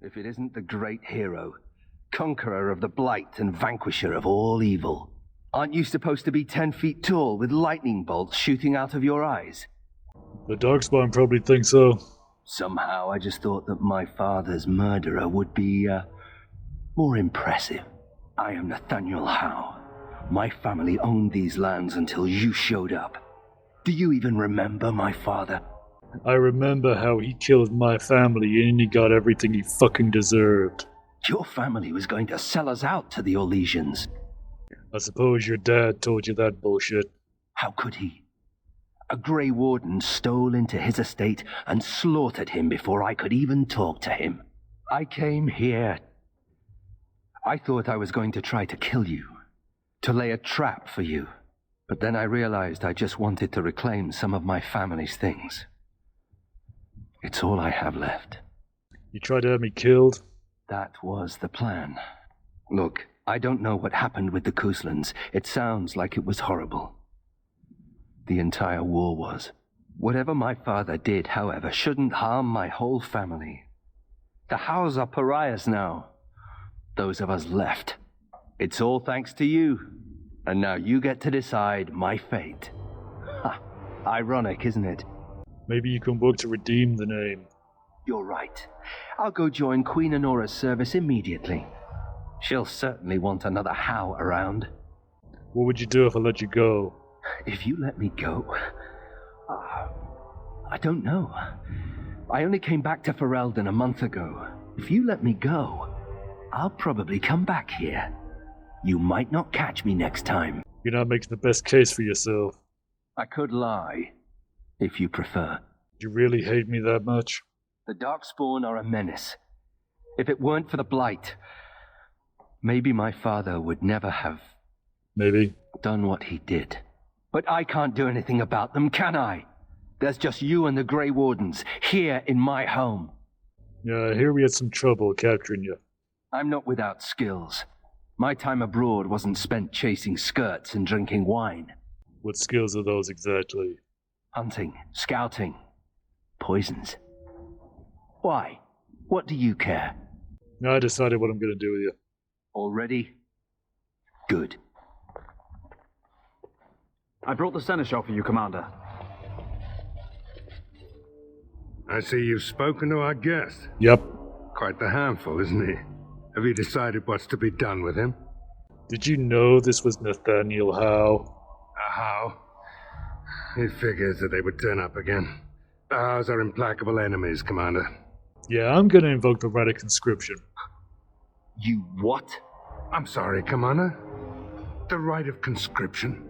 if it isn't the great hero, conqueror of the Blight and vanquisher of all evil. Aren't you supposed to be 10 feet tall with lightning bolts shooting out of your eyes? The Darkspawn probably thinks so. Somehow I just thought that my father's murderer would be, more impressive. I am Nathaniel Howe. My family owned these lands until you showed up. Do you even remember my father? I remember how he killed my family and he got everything he fucking deserved. Your family was going to sell us out to the Orlesians. I suppose your dad told you that bullshit. How could he? A Grey Warden stole into his estate and slaughtered him before I could even talk to him. I came here. I thought I was going to try to kill you, to lay a trap for you. But then I realized I just wanted to reclaim some of my family's things. It's all I have left. You tried to have me killed? That was the plan. Look, I don't know what happened with the Kuslands. It sounds like it was horrible. The entire war was. Whatever my father did, however, shouldn't harm my whole family. The Howes are pariahs now. Those of us left. It's all thanks to you. And now you get to decide my fate. Ha! Ironic, isn't it? Maybe you can work to redeem the name. You're right. I'll go join Queen Honora's service immediately. She'll certainly want another Howe around. What would you do if I let you go? If you let me go... I don't know. I only came back to Ferelden a month ago. If you let me go, I'll probably come back here. You might not catch me next time. You're not making the best case for yourself. I could lie, if you prefer. You really hate me that much? The Darkspawn are a menace. If it weren't for the Blight, maybe my father would never have... Maybe. ...done what he did. But I can't do anything about them, can I? There's just you and the Grey Wardens, here in my home. Yeah, I hear we had some trouble capturing you. I'm not without skills. My time abroad wasn't spent chasing skirts and drinking wine. What skills are those exactly? Hunting, scouting, poisons. Why? What do you care? I decided what I'm gonna do with you. Already? Good. I brought the seneschal for you, Commander. I see you've spoken to our guest. Yep. Quite the handful, isn't he? Have you decided what's to be done with him? Did you know this was Nathaniel Howe? How? It figures that they would turn up again. The Hows are implacable enemies, Commander. Yeah, I'm gonna invoke the right of conscription. You what? I'm sorry, Commander. The right of conscription?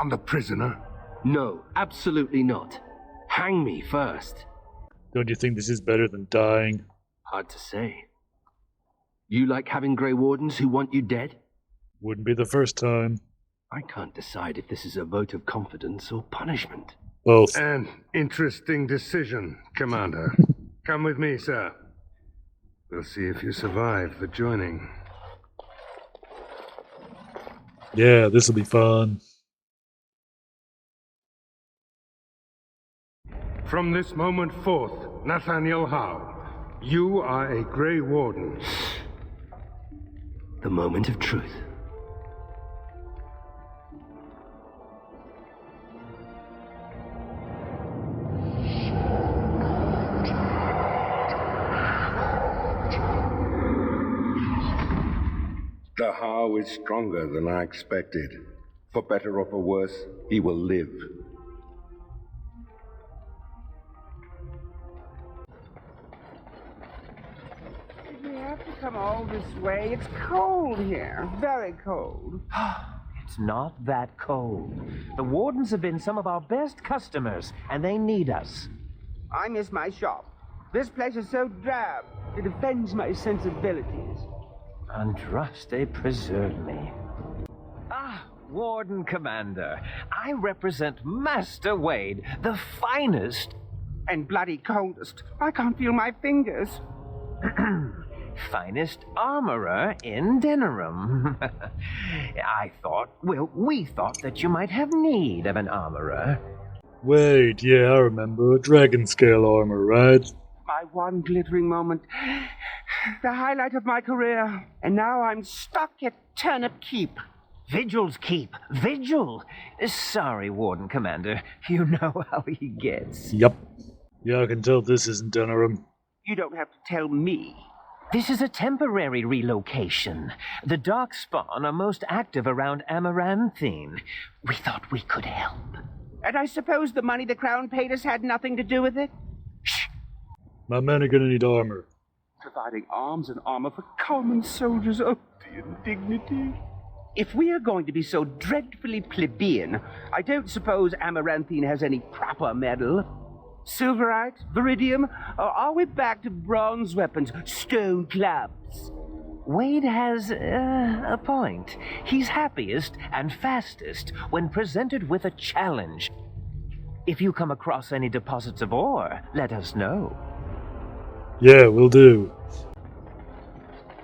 On the prisoner? No, absolutely not. Hang me first. Don't you think this is better than dying? Hard to say. You like having Grey Wardens who want you dead? Wouldn't be the first time. I can't decide if this is a vote of confidence or punishment. Both. An interesting decision, Commander. Come with me, sir. We'll see if you survive the joining. Yeah, this'll be fun. From this moment forth, Nathaniel Howe, you are a Grey Warden. The moment of truth. The Howe is stronger than I expected. For better or for worse, he will live. We have to come all this way. It's cold here. Very cold. It's not that cold. The Wardens have been some of our best customers, and they need us. I miss my shop. This place is so drab. It offends my sensibilities. Andraste preserve me. Ah, Warden Commander, I represent Master Wade, the finest... And bloody coldest. I can't feel my fingers. finest armorer in Denerim. we thought that you might have need of an armorer. Wait, yeah, I remember. Dragon scale armor, right? my one glittering moment. The highlight of my career. And now I'm stuck at Turnip Keep. Vigil's Keep. Vigil! Sorry, Warden Commander. You know how he gets. Yup. Yeah, I can tell this isn't Denerim. You don't have to tell me. This is a temporary relocation. The Darkspawn are most active around Amaranthine. We thought we could help. And I suppose the money the Crown paid us had nothing to do with it? Shh! My men are gonna need armor. Providing arms and armor for common soldiers. Oh, the indignity. If we are going to be so dreadfully plebeian, I don't suppose Amaranthine has any proper metal. Silverite? Viridium? Or are we back to bronze weapons, stone clubs? Wade has a point. He's happiest and fastest when presented with a challenge. If you come across any deposits of ore, let us know. Yeah, will do.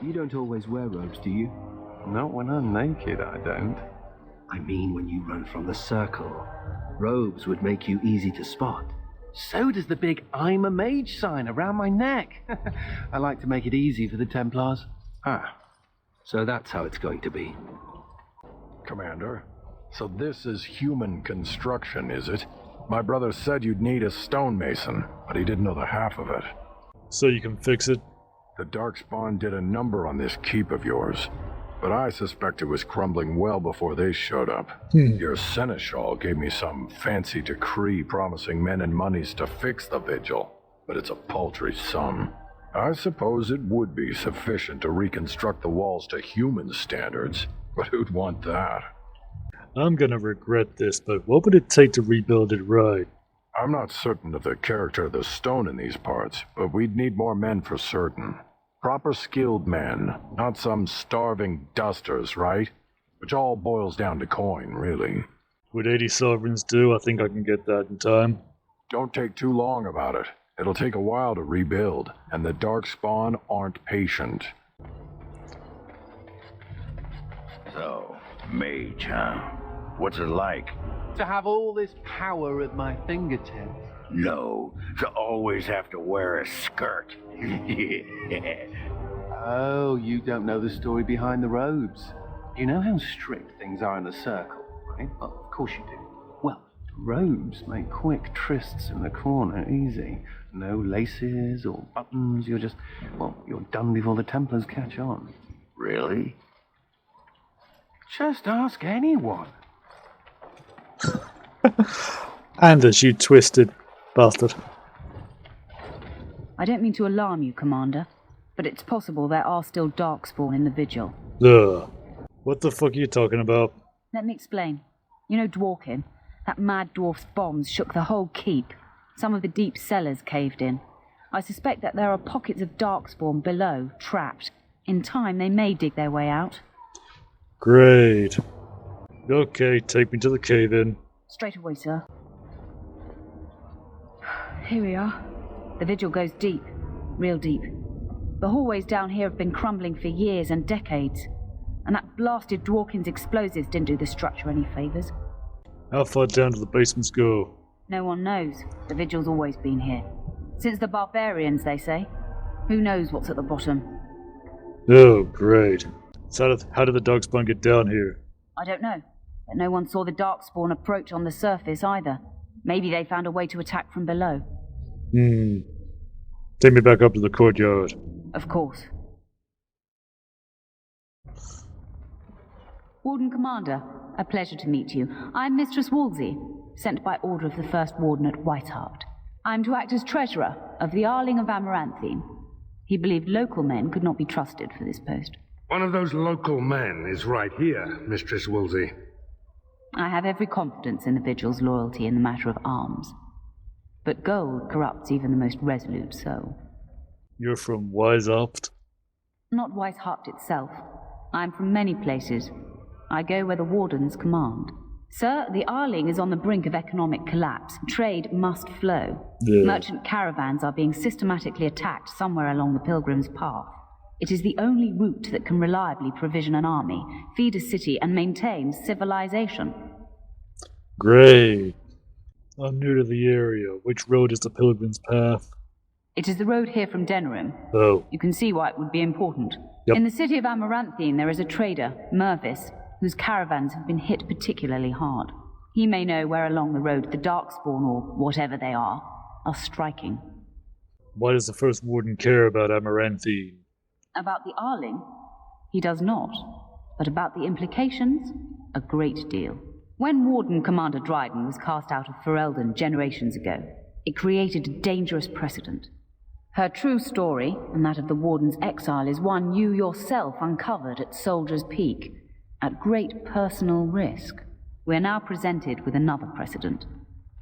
You don't always wear robes, do you? Not when I'm naked, I don't. I mean when you run from the circle. Robes would make you easy to spot. So does the big I'm a mage sign around my neck. I like to make it easy for the Templars. Ah, so that's how it's going to be. Commander, so this is human construction, is it? My brother said you'd need a stonemason, but he didn't know the half of it. So you can fix it. The Darkspawn did a number on this keep of yours, but I suspect it was crumbling well before they showed up. Your seneschal gave me some fancy decree promising men and monies to fix the vigil, but it's a paltry sum. I suppose it would be sufficient to reconstruct the walls to human standards, but who'd want that? I'm gonna regret this, but what would it take to rebuild it right? I'm not certain of the character of the stone in these parts, but we'd need more men for certain. Proper skilled men, not some starving dusters, right? Which all boils down to coin, really. Would 80 sovereigns do? I think I can get that in time. Don't take too long about it. It'll take a while to rebuild, and the Darkspawn aren't patient. So, mage, huh? What's it like? To have all this power at my fingertips. No, to always have to wear a skirt. Oh, you don't know the story behind the robes. You know how strict things are in the circle, right? Well, of course you do. Well, robes make quick trysts in the corner easy. No laces or buttons, you're done before the Templars catch on. Really? Just ask anyone. Anders, you twisted bastard. I don't mean to alarm you, Commander, but it's possible there are still Darkspawn in the Vigil. Ugh. What the fuck are you talking about? Let me explain. You know Dworkin? That mad dwarf's bombs shook the whole keep. Some of the deep cellars caved in. I suspect that there are pockets of Darkspawn below, trapped. In time, they may dig their way out. Great. Okay, take me to the cave-in. Straight away, sir. Here we are. The Vigil goes deep. Real deep. The hallways down here have been crumbling for years and decades. And that blasted Dworkin's explosives didn't do the structure any favours. How far down do the basements go? No one knows. The Vigil's always been here. Since the barbarians, they say. Who knows what's at the bottom? Oh, great. So how did the Darkspawn get down here? I don't know. But no one saw the Darkspawn approach on the surface either. Maybe they found a way to attack from below. Take me back up to the courtyard. Of course. Warden Commander, a pleasure to meet you. I'm Mistress Wolsey, sent by order of the First Warden at Whitehart. I'm to act as treasurer of the Arling of Amaranthine. He believed local men could not be trusted for this post. One of those local men is right here, Mistress Wolsey. I have every confidence in the Vigil's loyalty in the matter of arms. But gold corrupts even the most resolute soul. You're from Weishaupt? Not Weishaupt itself. I'm from many places. I go where the wardens command. Sir, the Arling is on the brink of economic collapse. Trade must flow. Yeah. Merchant caravans are being systematically attacked somewhere along the pilgrim's path. It is the only route that can reliably provision an army, feed a city, and maintain civilization. Great. I'm new to the area. Which road is the pilgrim's path? It is the road here from Denerim. Oh. You can see why it would be important. Yep. In the city of Amaranthine, there is a trader, Mervis, whose caravans have been hit particularly hard. He may know where along the road the Darkspawn, or whatever they are striking. Why does the First Warden care about Amaranthine? About the Arling? He does not. But about the implications? A great deal. When Warden Commander Dryden was cast out of Ferelden generations ago, it created a dangerous precedent. Her true story, and that of the Warden's exile, is one you yourself uncovered at Soldier's Peak, at great personal risk. We are now presented with another precedent.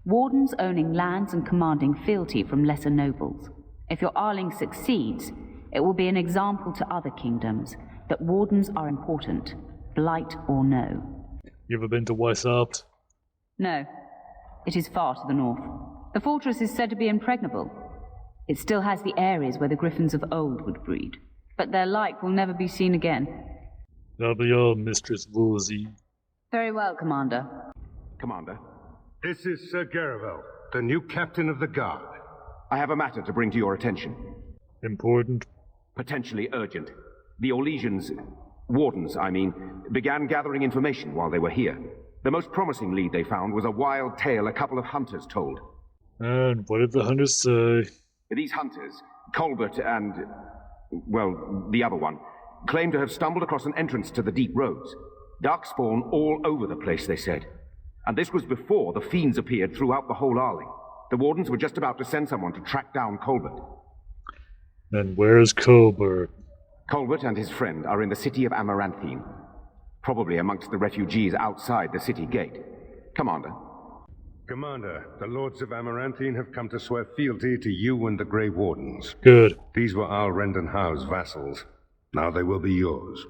Wardens owning lands and commanding fealty from lesser nobles. If your Arling succeeds, it will be an example to other kingdoms that Wardens are important, blight or no. You ever been to Weishaupt? No. It is far to the north. The fortress is said to be impregnable. It still has the areas where the griffins of old would breed, but their like will never be seen again. That'll be all, Mistress Woolsey. Very well, Commander. Commander, This is Sir Garavel, the new captain of the guard. I have a matter to bring to your attention. Important? Potentially urgent. The Orlesians, wardens, I mean, began gathering information while they were here. The most promising lead they found was a wild tale a couple of hunters told. And what did the hunters say? These hunters, Colbert and, well, the other one, claim to have stumbled across an entrance to the deep roads. Darkspawn all over the place, they said. And this was before the fiends appeared throughout the whole Arling. The wardens were just about to send someone to track down Colbert. And where's Colbert? Colbert and his friend are in the city of Amaranthine, probably amongst the refugees outside the city gate. Commander. Commander, the Lords of Amaranthine have come to swear fealty to you and the Grey Wardens. Good. These were Al Rendenhau's vassals. Now they will be yours.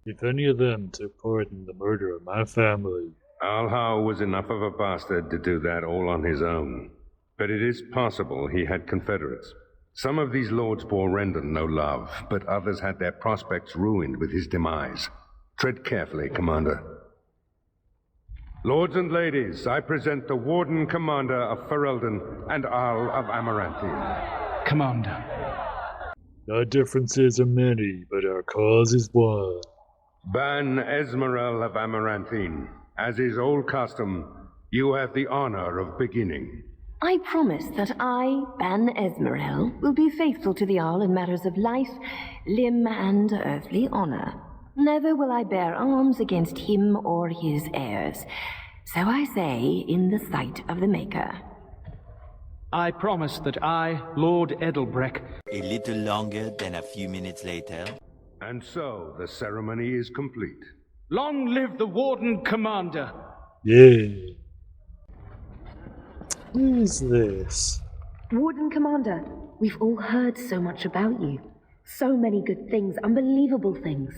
If any of them took part in the murder of my family... Al Howe was enough of a bastard to do that all on his own. But it is possible he had confederates. Some of these lords bore Rendon no love, but others had their prospects ruined with his demise. Tread carefully, Commander. Lords and ladies, I present the Warden Commander of Ferelden and Arl of Amaranthine. Commander. Our differences are many, but our cause is one. Ban Esmerel of Amaranthine, as is old custom, you have the honor of beginning. I promise that I, Ban Esmerel, will be faithful to the Arl in matters of life, limb, and earthly honor. Never will I bear arms against him or his heirs. So I say, in the sight of the Maker. I promise that I, Lord Edelbreck... A little longer than a few minutes later. And so, the ceremony is complete. Long live the Warden Commander! Yeah. Who is this? Warden Commander, we've all heard so much about you. So many good things, unbelievable things.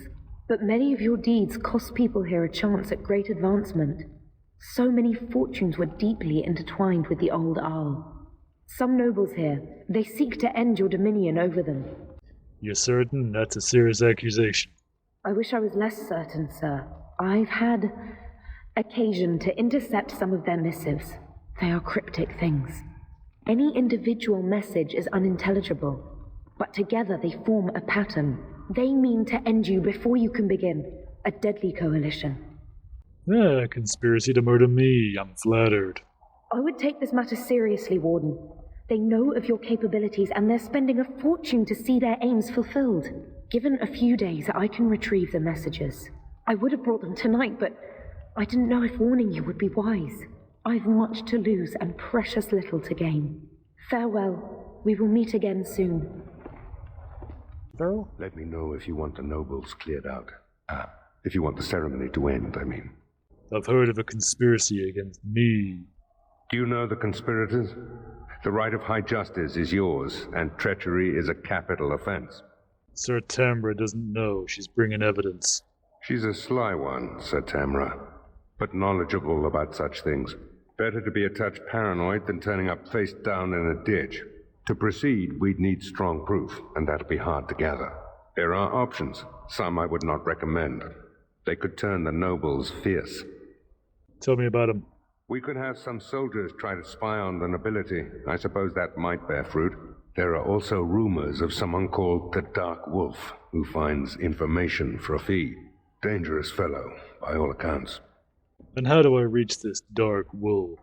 But many of your deeds cost people here a chance at great advancement. So many fortunes were deeply intertwined with the old Arl. Some nobles here, they seek to end your dominion over them. You're certain that's a serious accusation? I wish I was less certain, sir. I've had occasion to intercept some of their missives. They are cryptic things. Any individual message is unintelligible, but together they form a pattern. They mean to end you before you can begin. A deadly coalition. Ah, conspiracy to murder me. I'm flattered. I would take this matter seriously, Warden. They know of your capabilities, and they're spending a fortune to see their aims fulfilled. Given a few days, I can retrieve the messages. I would have brought them tonight, but I didn't know if warning you would be wise. I've much to lose and precious little to gain. Farewell. We will meet again soon. Let me know if you want the nobles cleared out. If you want the ceremony to end, I mean. I've heard of a conspiracy against me. Do you know the conspirators? The right of high justice is yours, and treachery is a capital offense. Sir Tamra doesn't know. She's bringing evidence. She's a sly one, Sir Tamra, but knowledgeable about such things. Better to be a touch paranoid than turning up face down in a ditch. To proceed, we'd need strong proof, and that'll be hard to gather. There are options, some I would not recommend. They could turn the nobles fierce. Tell me about them. We could have some soldiers try to spy on the nobility. I suppose that might bear fruit. There are also rumors of someone called the Dark Wolf, who finds information for a fee. Dangerous fellow, by all accounts. And how do I reach this Dark Wolf?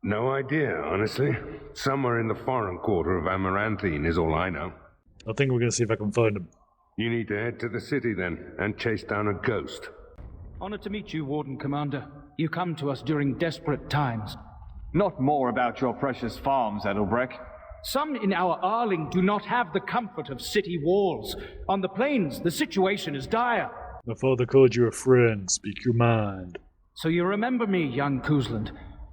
No idea, honestly. Somewhere in the foreign quarter of Amaranthine is all I know. I think we're gonna see if I can find him. You need to head to the city then, and chase down a ghost. Honored to meet you, Warden Commander. You come to us during desperate times. Not more about your precious farms, Edelbrecht. Some in our Arling do not have the comfort of city walls. On the plains, the situation is dire. My father called you a friend. Speak your mind. So you remember me, young Kuzland,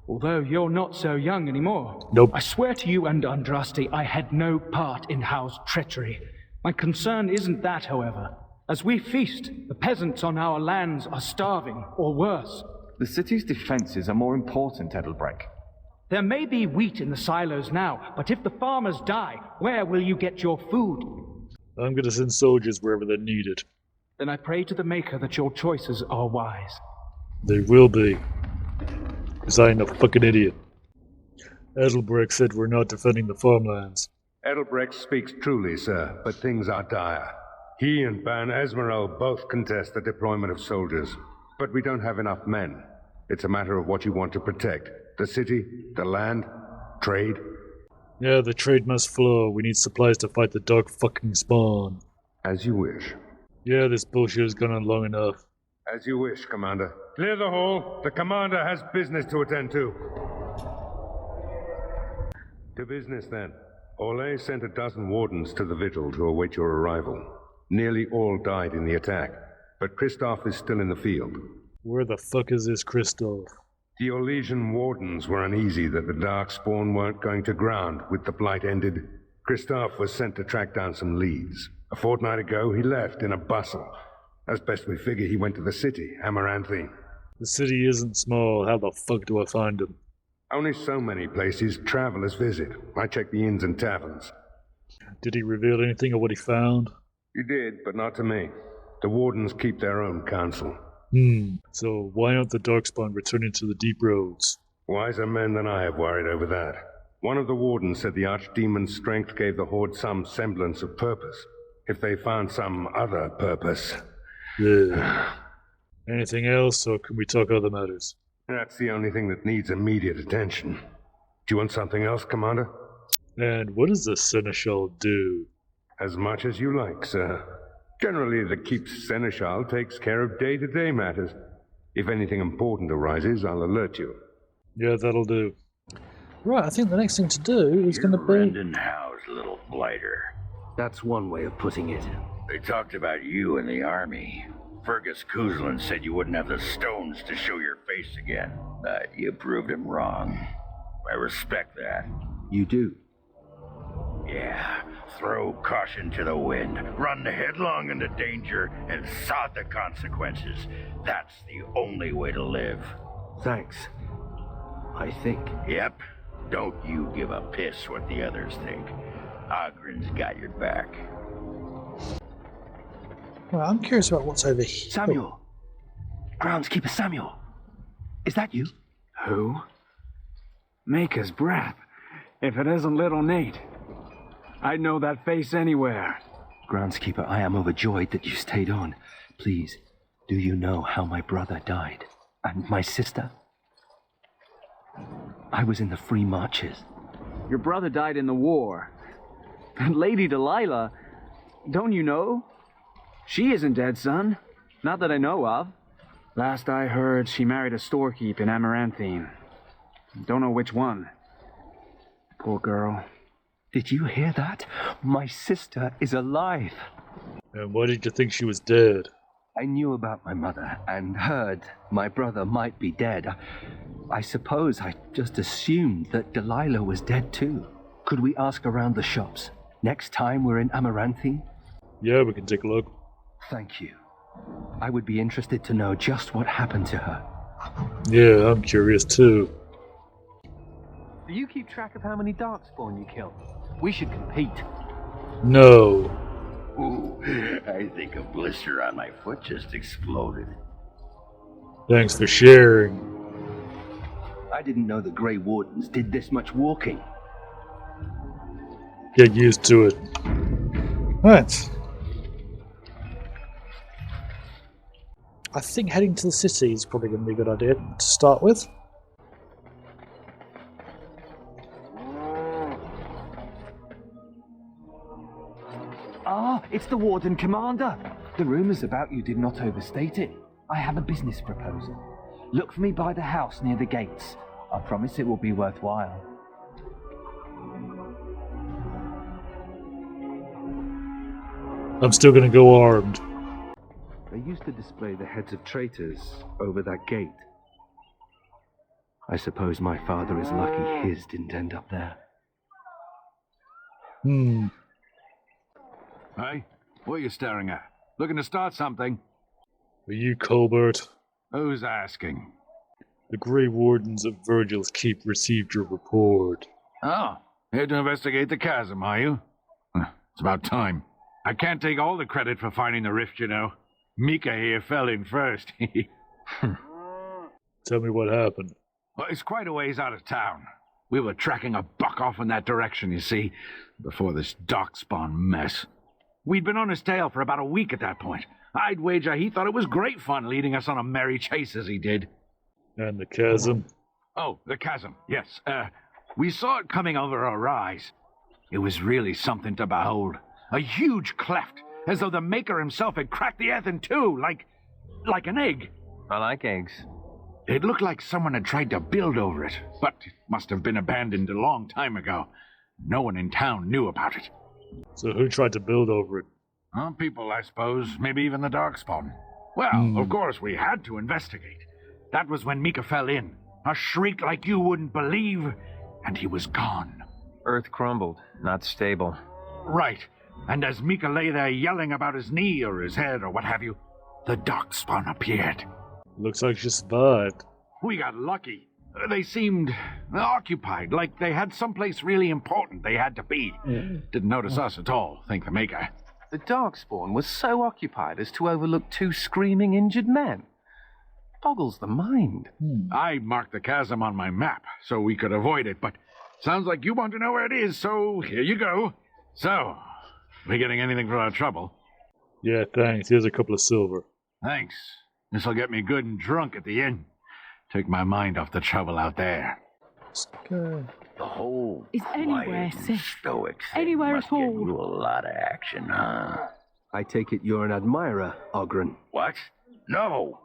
although you're not so young anymore. Nope. I swear to you and Andraste I had no part in Howe's treachery. My concern isn't that, however. As we feast, the peasants on our lands are starving, or worse. The city's defenses are more important, Edelbrecht. There may be wheat in the silos now, but if the farmers die, where will you get your food? I'm gonna send soldiers wherever they're needed. Then I pray to the Maker that your choices are wise. They will be. Because I ain't a fucking idiot. Edelbrecht said we're not defending the farmlands. Edelbrecht speaks truly, sir, but things are dire. He and Ban Esmeralda both contest the deployment of soldiers, but we don't have enough men. It's a matter of what you want to protect. The city, the land, trade. Yeah, the trade must flow. We need supplies to fight the dark fucking spawn. As you wish. Yeah, this bullshit has gone on long enough. As you wish, Commander. Clear the hall. The Commander has business to attend to. To business, then. Ole sent a dozen wardens to the vigil to await your arrival. Nearly all died in the attack, but Kristoff is still in the field. Where the fuck is this Kristoff? The Orlesian wardens were uneasy that the Darkspawn weren't going to ground with the Blight ended. Kristoff was sent to track down some leads. A fortnight ago, he left in a bustle. As best we figure, he went to the city, Amaranthine. The city isn't small. How the fuck do I find him? Only so many places travelers visit. I checked the inns and taverns. Did he reveal anything of what he found? He did, but not to me. The wardens keep their own counsel. So why aren't the Darkspawn returning to the deep roads? Wiser men than I have worried over that. One of the wardens said the archdemon's strength gave the Horde some semblance of purpose. If they found some other purpose... Anything else, or can we talk other matters? That's the only thing that needs immediate attention. Do you want something else, Commander? And what does the Seneschal do? As much as you like, sir. Generally, the Keep's Seneschal takes care of day-to-day matters. If anything important arises, I'll alert you. Yeah, that'll do. Right, I think the next thing to do is going to be... Brendan Howe's little blighter. That's one way of putting it. They talked about you in the army. Fergus Kuzlan said you wouldn't have the stones to show your face again, but you proved him wrong. I respect that. You do? Yeah, throw caution to the wind, run headlong into danger, and sod the consequences. That's the only way to live. Thanks. I think. Yep. Don't you give a piss what the others think. Ogren's got your back. Well, I'm curious about what's over here. Samuel! Groundskeeper Samuel! Is that you? Who? Maker's breath. If it isn't little Nate. I'd know that face anywhere. Groundskeeper, I am overjoyed that you stayed on. Please, do you know how my brother died? And my sister? I was in the Free Marches. Your brother died in the war. And Lady Delilah, don't you know? She isn't dead, son. Not that I know of. Last I heard, she married a storekeep in Amaranthine. Don't know which one. Poor girl. Did you hear that? My sister is alive. And why did you think she was dead? I knew about my mother and heard my brother might be dead. I suppose I just assumed that Delilah was dead too. Could we ask around the shops next time we're in Amaranthine? Yeah, we can take a look. Thank you. I would be interested to know just what happened to her. Yeah, I'm curious too. Do you keep track of how many Darkspawn you kill? We should compete. No. Ooh, I think a blister on my foot just exploded. Thanks for sharing. I didn't know the Grey Wardens did this much walking. Get used to it. Right. I think heading to the city is probably going to be a good idea to start with. Ah, it's the Warden Commander. The rumors about you did not overstate it. I have a business proposal. Look for me by the house near the gates. I promise it will be worthwhile. I'm still gonna go armed. They used to display the heads of traitors over that gate. I suppose my father is lucky his didn't end up there. Hey, what are you staring at? Looking to start something? Are you Colbert? Who's asking? The Grey Wardens of Virgil's Keep received your report. Oh, here to investigate the chasm, are you? It's about time. I can't take all the credit for finding the rift, you know. Mika here fell in first. Tell me what happened. Well, it's quite a ways out of town. We were tracking a buck off in that direction, you see, before this darkspawn mess. We'd been on his tail for about a week at that point. I'd wager he thought it was great fun leading us on a merry chase as he did. And the chasm? Oh, the chasm, yes. We saw it coming over a rise. It was really something to behold. A huge cleft, as though the Maker himself had cracked the earth in two, like an egg. I like eggs. It looked like someone had tried to build over it, but it must have been abandoned a long time ago. No one in town knew about it. So who tried to build over it? People, I suppose. Maybe even the Darkspawn. Well, of course, we had to investigate. That was when Mika fell in. A shriek like you wouldn't believe, and he was gone. Earth crumbled, not stable. Right. And as Mika lay there yelling about his knee or his head or what have you, the Darkspawn appeared. Looks like she survived. We got lucky. They seemed occupied, like they had someplace really important they had to be. Didn't notice us at all, thank the Maker. The Darkspawn was so occupied as to overlook 2 screaming injured men. Boggles the mind. I marked the chasm on my map so we could avoid it, but sounds like you want to know where it is, so here you go. So, we getting anything for our trouble? Yeah, thanks. Here's a couple of silver. Thanks. This'll get me good and drunk at the inn. Take my mind off the trouble out there. Go. The whole Is anywhere quiet and safe? stoic thing Anywhere must at all? get you a lot of action, huh? I take it you're an admirer, Ogren. What? No.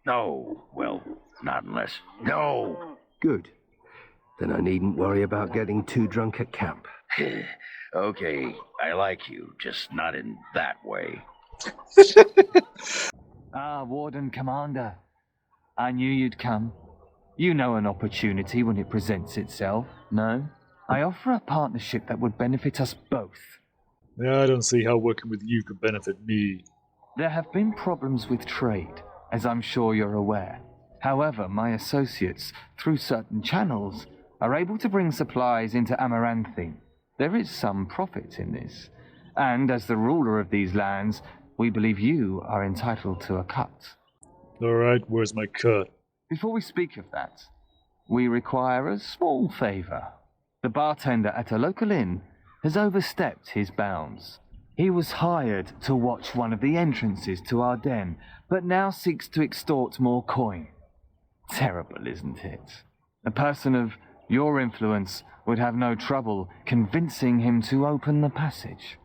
No. Well, not unless... No. Good. Then I needn't worry about getting too drunk at camp. Okay, I like you, just not in that way. Ah, Warden Commander. I knew you'd come. You know an opportunity when it presents itself, no? I offer a partnership that would benefit us both. Yeah, I don't see how working with you could benefit me. There have been problems with trade, as I'm sure you're aware. However, my associates, through certain channels, are able to bring supplies into Amaranthine. There is some profit in this. And as the ruler of these lands, we believe you are entitled to a cut. Alright, where's my cut? Before we speak of that, we require a small favor. The bartender at a local inn has overstepped his bounds. He was hired to watch one of the entrances to our den, but now seeks to extort more coin. Terrible, isn't it? A person of your influence would have no trouble convincing him to open the passage.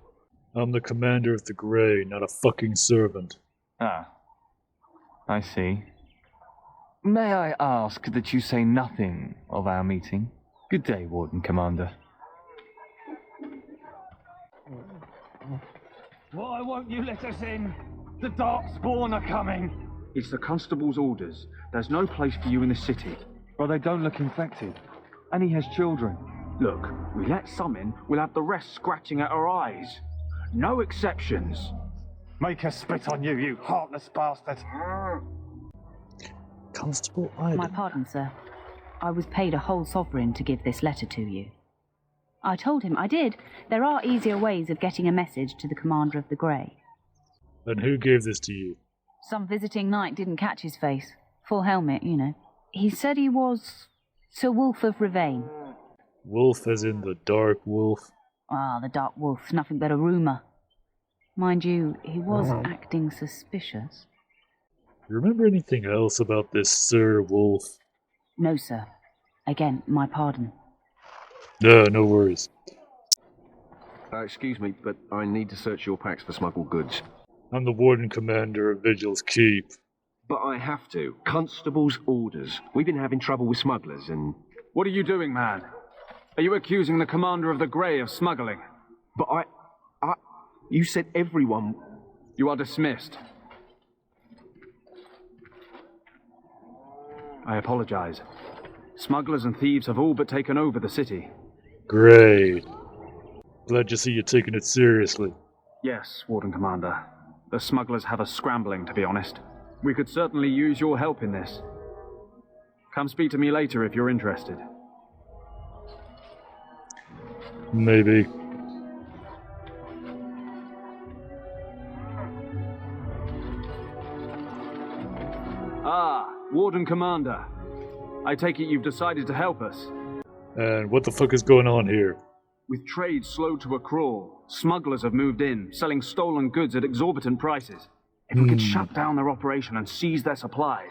I'm the commander of the Grey, not a fucking servant. Ah, I see. May I ask that you say nothing of our meeting? Good day, Warden Commander. Why won't you let us in? The Darkspawn are coming. It's the constable's orders. There's no place for you in the city. Well, they don't look infected. And he has children. Look, we let some in, we'll have the rest scratching at our eyes. No exceptions. Make us spit on you, you heartless bastard. Constable Iden. My pardon, sir. I was paid a whole sovereign to give this letter to you. I told him I did. There are easier ways of getting a message to the commander of the Grey. And who gave this to you? Some visiting knight didn't catch his face. Full helmet, you know. He said he was Sir Wolf of Ravane. Wolf as in the Dark Wolf? Ah, the Dark Wolf's nothing but a rumour. Mind you, he was acting suspicious. You remember anything else about this Sir Wolf? No, sir. Again, my pardon. No worries. Excuse me, but I need to search your packs for smuggled goods. I'm the Warden Commander of Vigil's Keep. But I have to. Constable's orders. We've been having trouble with smugglers and... What are you doing, man? Are you accusing the commander of the Grey of smuggling? But you said everyone... You are dismissed. I apologize. Smugglers and thieves have all but taken over the city. Great. Glad to see you taking it seriously. Yes, Warden Commander. The smugglers have us scrambling, to be honest. We could certainly use your help in this. Come speak to me later if you're interested. Maybe. Ah, Warden Commander. I take it you've decided to help us. And what the fuck is going on here? With trade slowed to a crawl, smugglers have moved in, selling stolen goods at exorbitant prices. If we could shut down their operation and seize their supplies,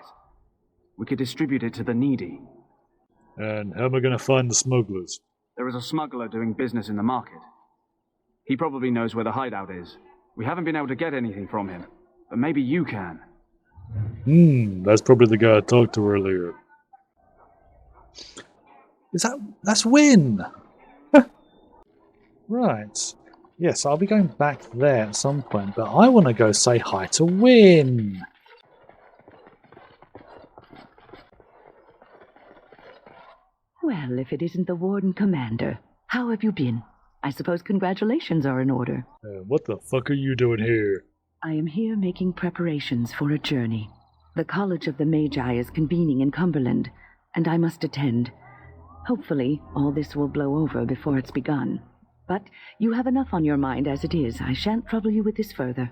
we could distribute it to the needy. And how am I going to find the smugglers? There is a smuggler doing business in the market. He probably knows where the hideout is. We haven't been able to get anything from him, but maybe you can. That's probably the guy I talked to earlier. That's Win! Right. Yes, I'll be going back there at some point, but I want to go say hi to Win! Well, if it isn't the Warden Commander, how have you been? I suppose congratulations are in order. What the fuck are you doing here? I am here making preparations for a journey. The College of the Magi is convening in Cumberland, and I must attend. Hopefully, all this will blow over before it's begun. But you have enough on your mind as it is. I shan't trouble you with this further.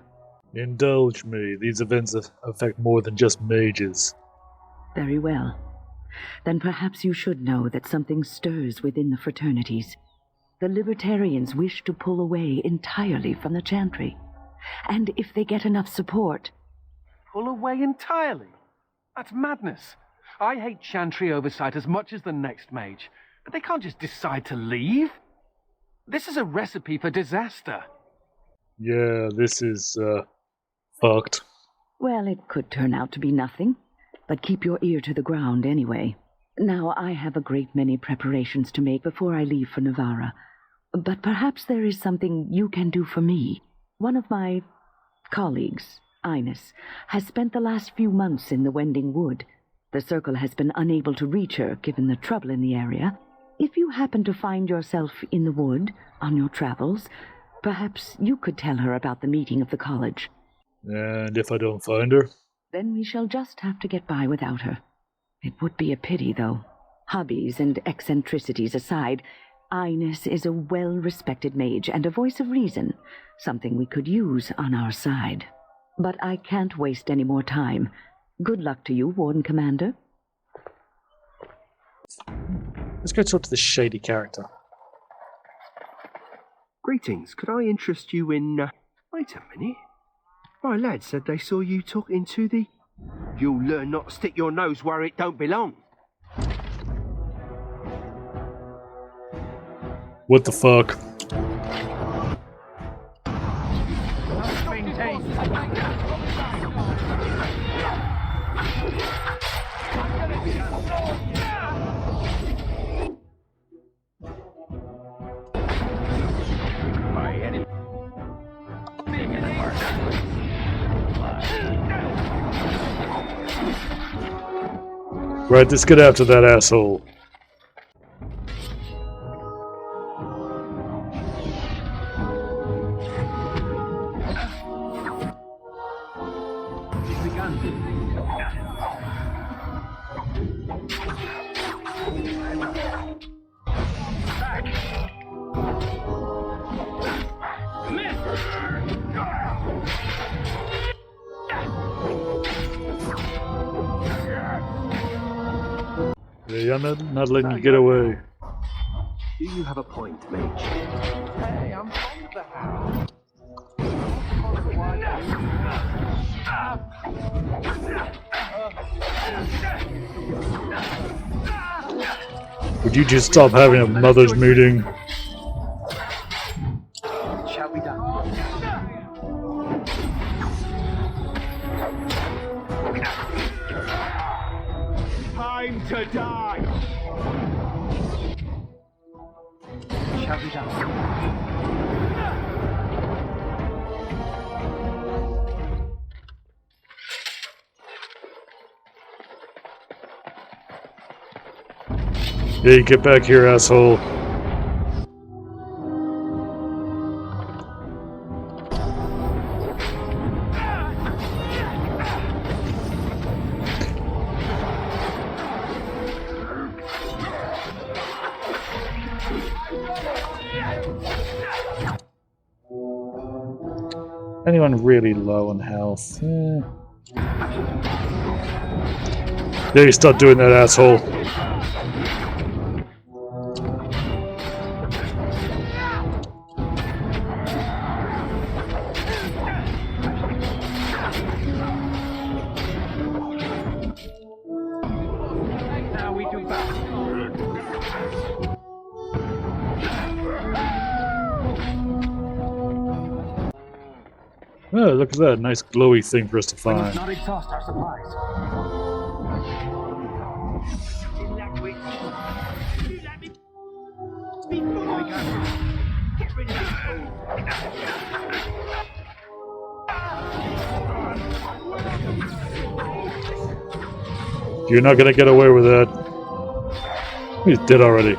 Indulge me. These events affect more than just mages. Very well. Then perhaps you should know that something stirs within the fraternities. The Libertarians wish to pull away entirely from the Chantry. And if they get enough support... Pull away entirely? That's madness. I hate Chantry oversight as much as the next mage, but they can't just decide to leave. This is a recipe for disaster. Yeah, this is, fucked. Well, it could turn out to be nothing, but keep your ear to the ground anyway. Now, I have a great many preparations to make before I leave for Navarra, but perhaps there is something you can do for me. One of my colleagues, Ines, has spent the last few months in the Wending Wood. The Circle has been unable to reach her, given the trouble in the area. If you happen to find yourself in the wood on your travels, perhaps you could tell her about the meeting of the college. And if I don't find her? Then we shall just have to get by without her. It would be a pity, though. Hobbies and eccentricities aside, Ines is a well-respected mage and a voice of reason, something we could use on our side. But I can't waste any more time. Good luck to you, Warden Commander. Let's go talk to this shady character. Greetings, could I interest you in... Wait a minute. My lad said they saw you talking to the... You'll learn not to stick your nose where it don't belong. What the fuck? Right, let's get after that asshole. Yeah, I'm not letting you get away. Do you have a point, Mage? Hey, I'm fond of the house. Would you just stop having a mother's meeting? Shall we done? Time to die! Shall we done? Hey, get back here, asshole. Anyone really low on health? Yeah, you stop doing that, asshole. Now we do back. Oh, look at that. Nice glowy thing for us to We find. must not exhaust our supplies. You're not gonna get away with that. He's dead already.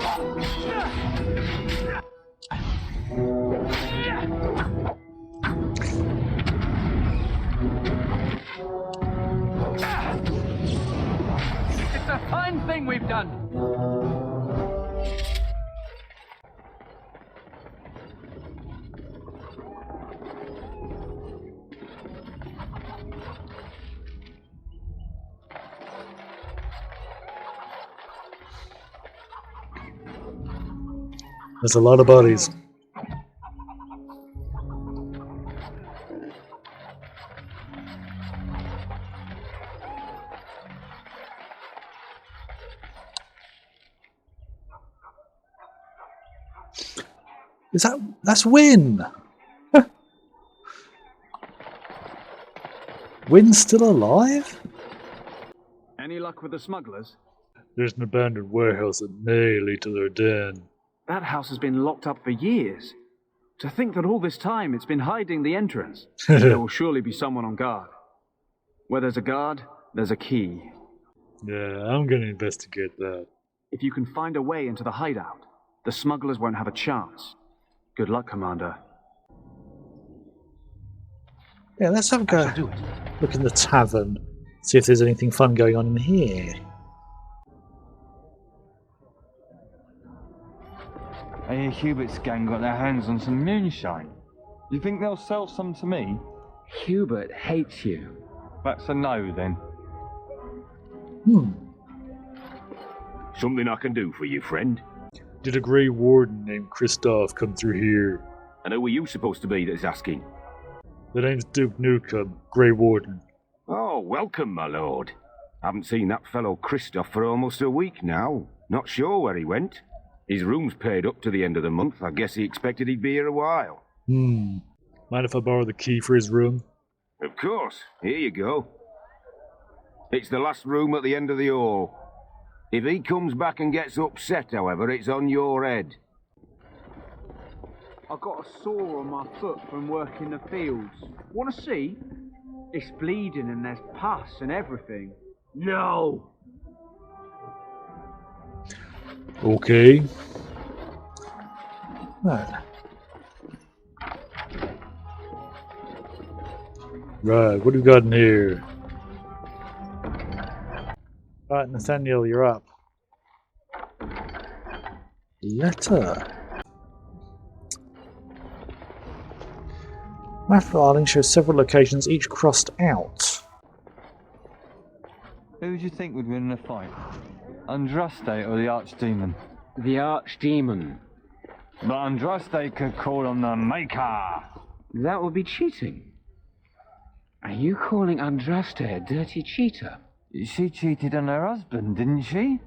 It's a fine thing we've done. There's a lot of bodies. That's Wynn? Wynn's still alive? Any luck with the smugglers? There's an abandoned warehouse that may lead to their den. That house has been locked up for years. To think that all this time it's been hiding the entrance. There will surely be someone on guard. Where there's a guard, there's a key. Yeah, I'm gonna investigate that. If you can find a way into the hideout, the smugglers won't have a chance. Good luck, Commander. Yeah, let's have a go. Look in the tavern. See if there's anything fun going on in here. I hear Hubert's gang got their hands on some moonshine. You think they'll sell some to me? Hubert hates you. That's a no, then. Something I can do for you, friend? Did a Grey Warden named Kristoff come through here? And who are you supposed to be that's asking? The name's Duke Nukem, Grey Warden. Oh, welcome, my lord. Haven't seen that fellow Kristoff for almost a week now. Not sure where he went. His room's paid up to the end of the month. I guess he expected he'd be here a while. Mind if I borrow the key for his room? Of course. Here you go. It's the last room at the end of the hall. If he comes back and gets upset, however, it's on your head. I've got a sore on my foot from working the fields. Want to see? It's bleeding and there's pus and everything. No! Okay. Right, what do we got in here? Right, Nathaniel, you're up. Letter. Map of Arling shows several locations, each crossed out. Who do you think would win in a fight? Andraste or the Archdemon? The Archdemon. But Andraste could call on the Maker. That would be cheating. Are you calling Andraste a dirty cheater? She cheated on her husband, didn't she?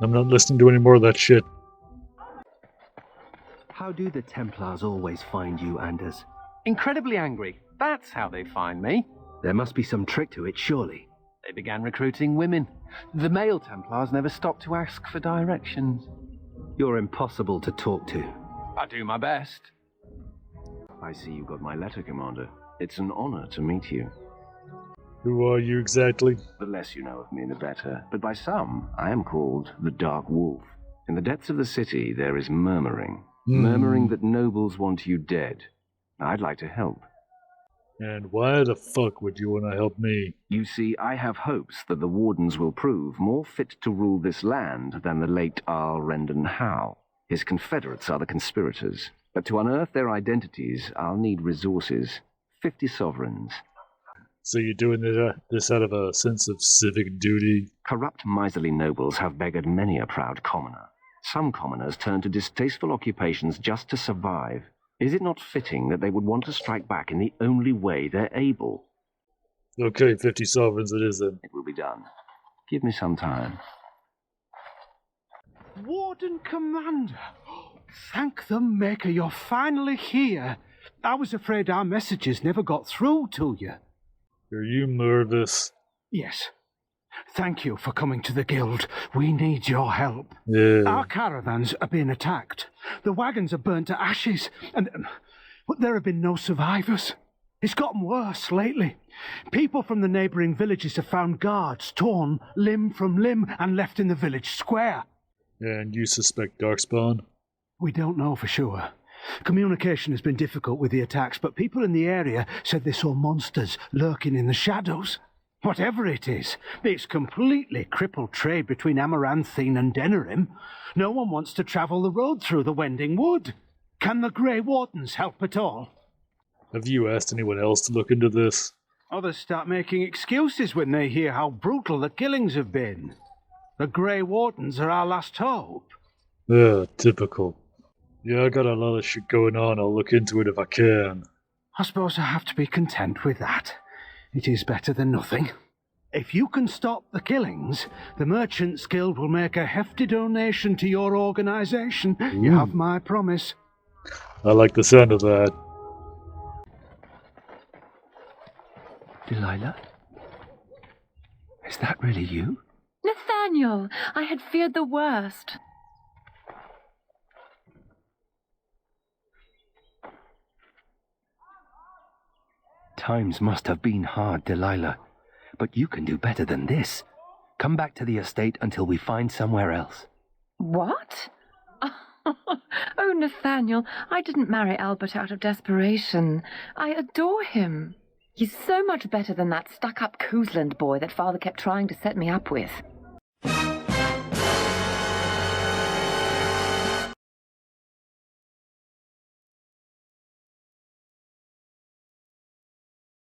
I'm not listening to any more of that shit. How do the Templars always find you, Anders? Incredibly angry. That's how they find me. There must be some trick to it, surely. They began recruiting women. The male Templars never stopped to ask for directions. You're impossible to talk to. I do my best. I see you got my letter, Commander. It's an honor to meet you. Who are you exactly? The less you know of me, the better. But by some, I am called the Dark Wolf. In the depths of the city, there is murmuring. Murmuring that nobles want you dead. I'd like to help. And why the fuck would you want to help me? You see, I have hopes that the Wardens will prove more fit to rule this land than the late Arl Rendon Howe. His confederates are the conspirators. But to unearth their identities, I'll need resources. 50 sovereigns. So you're doing this out of a sense of civic duty? Corrupt, miserly nobles have beggared many a proud commoner. Some commoners turn to distasteful occupations just to survive. Is it not fitting that they would want to strike back in the only way they're able? Okay, 50 sovereigns it is then. It will be done. Give me some time. Warden Commander! Thank the Maker you're finally here. I was afraid our messages never got through to you. Are you nervous? Yes. Thank you for coming to the Guild. We need your help. Yeah. Our caravans are being attacked. The wagons are burnt to ashes, and but there have been no survivors. It's gotten worse lately. People from the neighbouring villages have found guards torn limb from limb and left in the village square. And you suspect Darkspawn? We don't know for sure. Communication has been difficult with the attacks, but people in the area said they saw monsters lurking in the shadows. Whatever it is, it's completely crippled trade between Amaranthine and Denerim. No one wants to travel the road through the Wending Wood. Can the Grey Wardens help at all? Have you asked anyone else to look into this? Others start making excuses when they hear how brutal the killings have been. The Grey Wardens are our last hope. Typical. Yeah, I got a lot of shit going on. I'll look into it if I can. I suppose I have to be content with that. It is better than nothing. If you can stop the killings, the Merchants Guild will make a hefty donation to your organisation. You have my promise. I like the sound of that. Delilah? Is that really you? Nathaniel, I had feared the worst. Times must have been hard, Delilah. But you can do better than this. Come back to the estate until we find somewhere else. What? Oh, Nathaniel, I didn't marry Albert out of desperation. I adore him. He's so much better than that stuck-up Cousland boy that Father kept trying to set me up with.